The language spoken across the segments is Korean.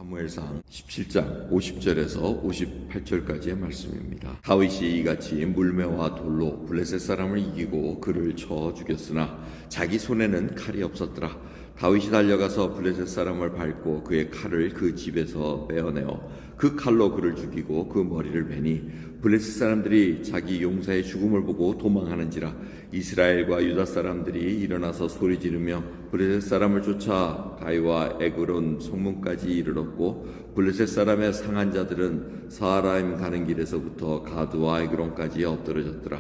사무엘상 17장 50절에서 58절까지의 말씀입니다. 다윗이 이같이 물매와 돌로 블레셋 사람을 이기고 그를 쳐 죽였으나 자기 손에는 칼이 없었더라. 다윗이 달려가서 블레셋 사람을 밟고 그의 칼을 그 집에서 빼어내어 그 칼로 그를 죽이고 그 머리를 베니 블레셋 사람들이 자기 용사의 죽음을 보고 도망하는지라. 이스라엘과 유다 사람들이 일어나서 소리 지르며 블레셋 사람을 쫓아 가이와 에그론 성문까지 이르렀고 블레셋 사람의 상한 자들은 사하라임 가는 길에서부터 가드와 에그론까지 엎드러졌더라.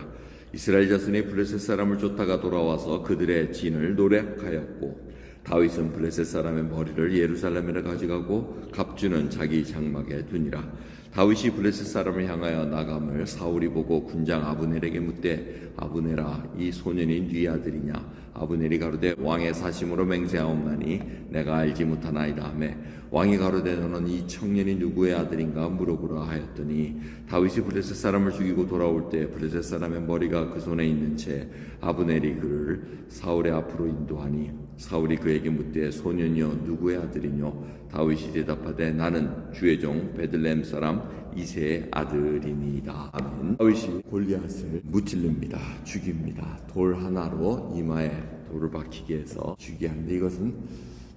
이스라엘 자손이 블레셋 사람을 쫓다가 돌아와서 그들의 진을 노력하였고 다윗은 블레셋 사람의 머리를 예루살렘으로 가져가고 갑주는 자기 장막에 두니라. 다윗이 블레셋 사람을 향하여 나감을 사울이 보고 군장 아브넬에게 묻되 아브넬아 이 소년이 네 아들이냐? 아브넬이 가로되 왕의 사심으로 맹세하옵나니 내가 알지 못하나이다 하매 왕이 가로되 너는 이 청년이 누구의 아들인가 물어보라 하였더니 다윗이 블레셋 사람을 죽이고 돌아올 때 블레셋 사람의 머리가 그 손에 있는 채 아브넬이 그를 사울의 앞으로 인도하니 사울이 그에게 묻되 소년이여 누구의 아들이뇨? 다윗이 대답하되 나는 주의 종 베들레헴 사람 이새의 아들이니이다. 아멘. 다윗이 골리앗을 무찔릅니다. 죽입니다. 돌 하나로 이마에 돌을 박히게 해서 죽게 하는데 이것은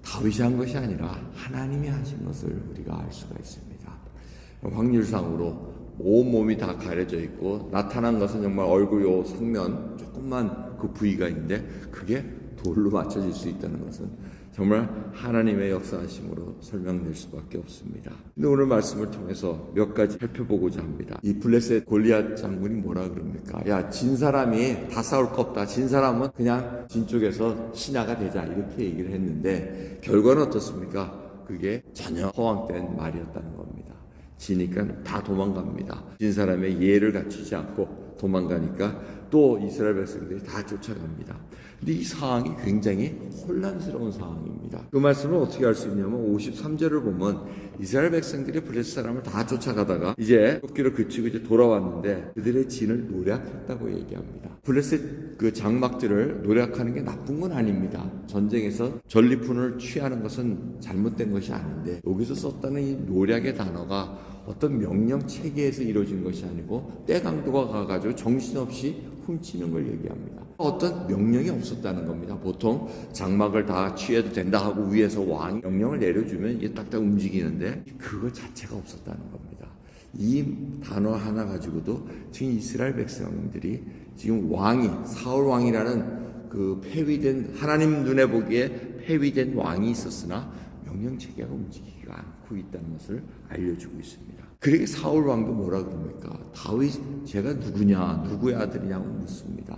다윗이 한 것이 아니라 하나님이 하신 것을 우리가 알 수가 있습니다. 확률상으로 온몸이 다 가려져 있고 나타난 것은 정말 얼굴 요 상면 조금만 그 부위가 있는데 그게 돌로 맞춰질 수 있다는 것은 정말 하나님의 역사하심으로 설명될 수밖에 없습니다. 근데 오늘 말씀을 통해서 몇 가지 살펴보고자 합니다. 이 블레셋 골리앗 장군이 뭐라 그럽니까? 야, 진 사람이 다 싸울 거 없다. 진 사람은 그냥 진 쪽에서 신하가 되자 이렇게 얘기를 했는데 결과는 어떻습니까? 그게 전혀 허황된 말이었다는 겁니다. 지니까 다 도망갑니다. 진 사람의 예를 갖추지 않고 도망가니까 또 이스라엘 백성들이 다 쫓아갑니다. 근데 이 상황이 굉장히 혼란스러운 상황입니다. 그 말씀을 어떻게 알 수 있냐면 53절을 보면 이스라엘 백성들이 블레셋 사람을 다 쫓아가다가 이제 쫓기를 그치고 이제 돌아왔는데 그들의 진을 노략했다고 얘기합니다. 블레셋 그 장막들을 노략하는 게 나쁜 건 아닙니다. 전쟁에서 전리품을 취하는 것은 잘못된 것이 아닌데 여기서 썼다는 이 노략의 단어가 어떤 명령 체계에서 이루어진 것이 아니고 때 강도가 가가지고 정신없이 훔치는 걸 얘기합니다. 어떤 명령이 없었다는 겁니다. 보통 장막을 다 취해도 된다 하고 위에서 왕이 명령을 내려주면 이게 딱딱 움직이는데 그거 자체가 없었다는 겁니다. 이 단어 하나 가지고도 지금 이스라엘 백성들이 지금 왕이 사울 왕이라는 그 폐위된 하나님 눈에 보기에 폐위된 왕이 있었으나 명령 체계가 움직이지가 않고 있다는 것을 알려주고 있습니다. 그러게 사울 왕도 뭐라 그럽니까? 다윗 제가 누구냐, 누구의 아들이냐고 묻습니다.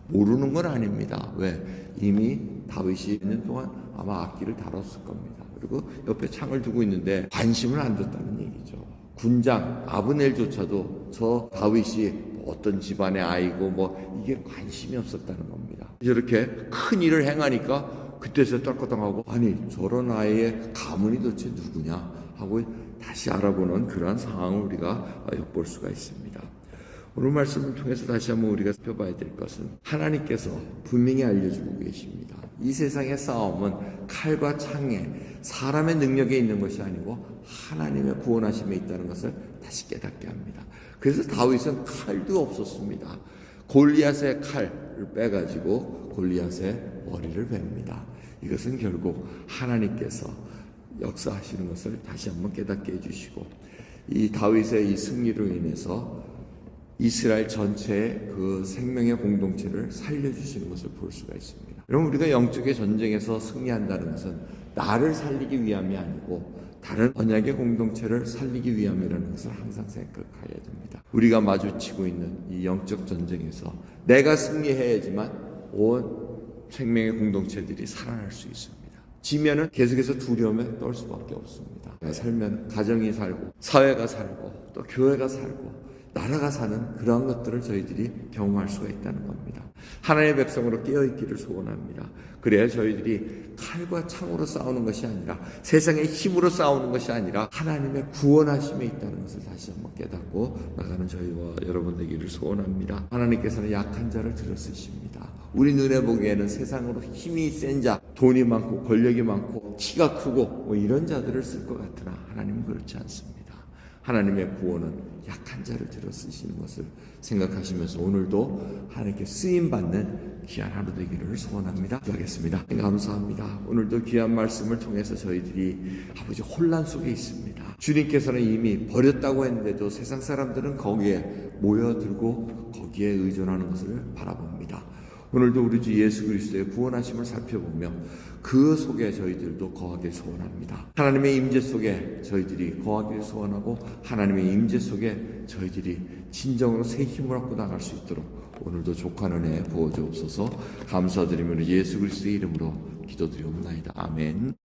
모르는 건 아닙니다. 왜? 이미 다윗이 몇 년 동안 아마 악기를 다뤘을 겁니다. 그리고 옆에 창을 두고 있는데 관심을 안 줬다는 얘기죠. 군장 아브넬조차도 저 다윗이 어떤 집안의 아이고 뭐 이게 관심이 없었다는 겁니다. 이렇게 큰 일을 행하니까 그때서 떨거덩하고 아니 저런 아이의 가문이 도대체 누구냐 하고 다시 알아보는 그러한 상황을 우리가 엿볼 수가 있습니다. 오늘 말씀을 통해서 다시 한번 우리가 살펴봐야 될 것은 하나님께서 분명히 알려주고 계십니다. 이 세상의 싸움은 칼과 창에 사람의 능력에 있는 것이 아니고 하나님의 구원하심에 있다는 것을 다시 깨닫게 합니다. 그래서 다윗은 칼도 없었습니다. 골리앗의 칼을 빼가지고 골리앗의 머리를 베입니다. 이것은 결국 하나님께서 역사하시는 것을 다시 한번 깨닫게 해주시고 이 다윗의 이 승리로 인해서 이스라엘 전체의 그 생명의 공동체를 살려주시는 것을 볼 수가 있습니다. 여러분 우리가 영적의 전쟁에서 승리한다는 것은 나를 살리기 위함이 아니고 다른 언약의 공동체를 살리기 위함이라는 것을 항상 생각해야 됩니다. 우리가 마주치고 있는 이 영적 전쟁에서 내가 승리해야지만 온 생명의 공동체들이 살아날 수 있습니다. 지면은 계속해서 두려움에 떨 수밖에 없습니다. 살면 가정이 살고 사회가 살고 또 교회가 살고 나라가 사는 그러한 것들을 저희들이 경험할 수가 있다는 겁니다. 하나님의 백성으로 깨어있기를 소원합니다. 그래야 저희들이 칼과 창으로 싸우는 것이 아니라, 세상의 힘으로 싸우는 것이 아니라 하나님의 구원하심에 있다는 것을 다시 한번 깨닫고 나가는 저희와 여러분 되기를 소원합니다. 하나님께서는 약한 자를 들어 쓰십니다. 우리 눈에 보기에는 세상으로 힘이 센 자, 돈이 많고 권력이 많고 키가 크고 뭐 이런 자들을 쓸 것 같으나 하나님은 그렇지 않습니다. 하나님의 구원은 약한 자를 들어 쓰시는 것을 생각하시면서 오늘도 하나님께 쓰임받는 귀한 하루 되기를 소원합니다. 기도하겠습니다. 감사합니다. 오늘도 귀한 말씀을 통해서 저희들이 아버지 혼란 속에 있습니다. 주님께서는 이미 버렸다고 했는데도 세상 사람들은 거기에 모여들고 거기에 의존하는 것을 바라봅니다. 오늘도 우리 주 예수 그리스도의 구원하심을 살펴보며 그 속에 저희들도 거하길 소원합니다. 하나님의 임재 속에 저희들이 거하길 소원하고 하나님의 임재 속에 저희들이 진정으로 새 힘을 얻고 나갈 수 있도록 오늘도 족한 은혜 부어주옵소서. 감사드리며 예수 그리스도의 이름으로 기도드리옵나이다. 아멘.